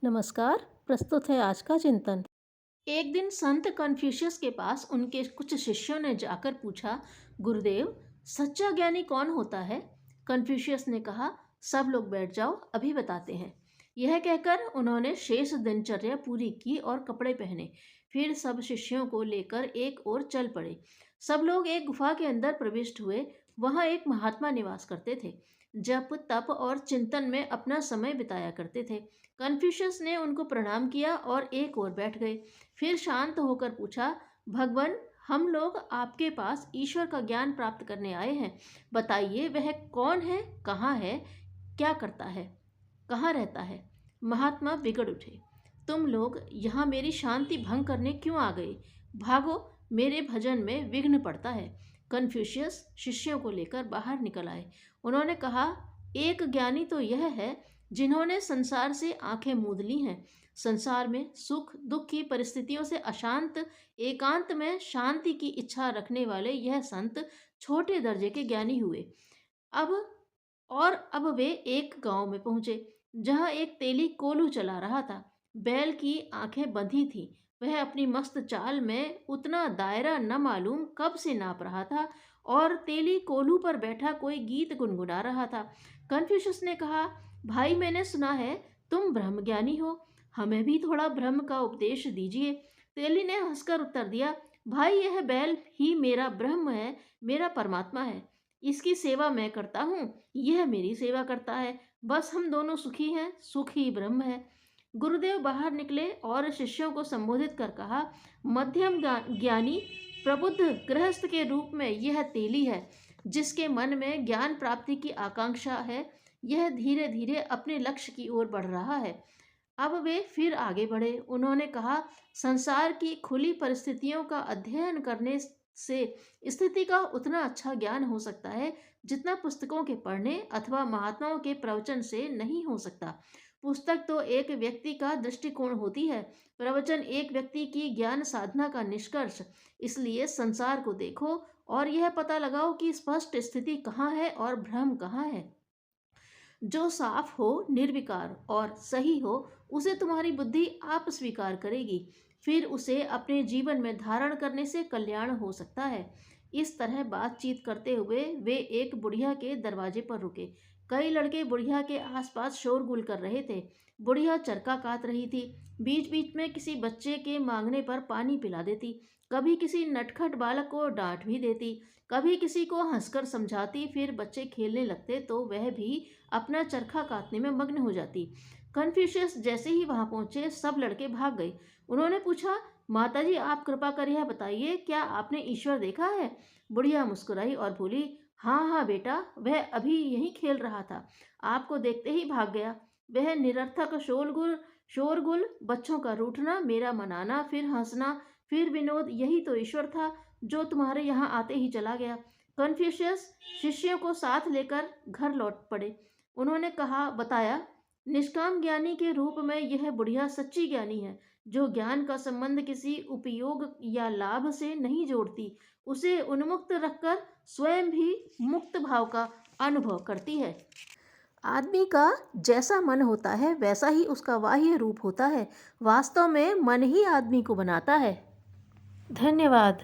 नमस्कार। प्रस्तुत है आज का चिंतन। एक दिन संत कन्फ्यूशियस के पास उनके कुछ शिष्यों ने जाकर पूछा, गुरुदेव, सच्चा ज्ञानी कौन होता है? कन्फ्यूशियस ने कहा, सब लोग बैठ जाओ, अभी बताते हैं। यह कहकर उन्होंने शेष दिनचर्या पूरी की और कपड़े पहने। फिर सब शिष्यों को लेकर एक ओर चल पड़े। सब लोग एक गुफा के अंदर प्रविष्ट हुए। वहां एक महात्मा निवास करते थे। जप तप और चिंतन में अपना समय बिताया करते थे। कन्फ्यूशियस ने उनको प्रणाम किया और एक ओर बैठ गए। फिर शांत होकर पूछा, भगवान, हम लोग आपके पास ईश्वर का ज्ञान प्राप्त करने आए हैं। बताइए, वह कौन है, कहाँ है, क्या करता है, कहाँ रहता है? महात्मा बिगड़ उठे। तुम लोग यहाँ मेरी शांति भंग करने क्यों आ गए? भागो, मेरे भजन में विघ्न पड़ता है। कन्फ्यूशियस शिष्यों को लेकर बाहर निकल आए। उन्होंने कहा, एक ज्ञानी तो यह है जिन्होंने संसार से आंखें मूंद ली हैं। संसार में सुख दुख की परिस्थितियों से अशांत, एकांत में शांति की इच्छा रखने वाले यह संत छोटे दर्जे के ज्ञानी हुए। अब अब वे एक गांव में पहुंचे, जहां एक तेली कोल्हू चला रहा था। बैल की आंखें बंधी थी। वह अपनी मस्त चाल में उतना दायरा न मालूम कब से नाप रहा था और तेली कोल्हू पर बैठा कोई गीत गुनगुना रहा था। कन्फ्यूशस ने कहा, भाई, मैंने सुना है तुम ब्रह्मज्ञानी हो, हमें भी थोड़ा ब्रह्म का उपदेश दीजिए। तेली ने हंसकर उत्तर दिया, भाई, यह बैल ही मेरा ब्रह्म है, मेरा परमात्मा है। इसकी सेवा मैं करता हूँ, यह मेरी सेवा करता है। बस हम दोनों सुखी हैं, सुख ही ब्रह्म है। गुरुदेव बाहर निकले और शिष्यों को संबोधित कर कहा, मध्यम ज्ञानी प्रबुद्ध गृहस्थ के रूप में यह तेली है, जिसके मन में ज्ञान प्राप्ति की आकांक्षा है। यह धीरे धीरे अपने लक्ष्य की ओर बढ़ रहा है। अब वे फिर आगे बढ़े। उन्होंने कहा, संसार की खुली परिस्थितियों का अध्ययन करने से स्थिति का उतना अच्छा ज्ञान हो सकता है जितना पुस्तकों के पढ़ने अथवा महात्माओं के प्रवचन से नहीं हो सकता। पुस्तक तो एक व्यक्ति का दृष्टिकोण होती है, प्रवचन एक व्यक्ति की ज्ञान साधना का निष्कर्ष। इसलिए संसार को देखो और यह पता लगाओ कि स्पष्ट स्थिति कहाँ है और भ्रम कहाँ है। जो साफ हो, निर्विकार और सही हो, उसे तुम्हारी बुद्धि आप स्वीकार करेगी। फिर उसे अपने जीवन में धारण करने से कल्याण हो सकता है। इस तरह बातचीत करते हुए वे एक बुढ़िया के दरवाजे पर रुके। कई लड़के बुढ़िया के आसपास शोरगुल कर रहे थे। बुढ़िया चरखा काट रही थी। बीच बीच में किसी बच्चे के मांगने पर पानी पिला देती, कभी किसी नटखट बालक को डांट भी देती, कभी किसी को हंसकर समझाती। फिर बच्चे खेलने लगते तो वह भी अपना चरखा काटने में मग्न हो जाती। कन्फ्यूशियस जैसे ही वहां पहुंचे, सब लड़के भाग गए। उन्होंने पूछा, माताजी, आप कृपा कर यह बताइए, क्या आपने ईश्वर देखा है? बुढ़िया मुस्कुराई और बोली, हाँ हाँ बेटा, वह अभी यहीं खेल रहा था, आपको देखते ही भाग गया। वह निरर्थक शोरगुल शोरगुल, बच्चों का रूठना, मेरा मनाना, फिर हंसना, फिर विनोद, यही तो ईश्वर था जो तुम्हारे यहाँ आते ही चला गया। कन्फ्यूशियस शिष्यों को साथ लेकर घर लौट पड़े। उन्होंने कहा, बताया, निष्काम ज्ञानी के रूप में यह बुढ़िया सच्ची ज्ञानी है, जो ज्ञान का संबंध किसी उपयोग या लाभ से नहीं जोड़ती, उसे उन्मुक्त रखकर स्वयं भी मुक्त भाव का अनुभव करती है। आदमी का जैसा मन होता है वैसा ही उसका बाह्य रूप होता है। वास्तव में मन ही आदमी को बनाता है। धन्यवाद।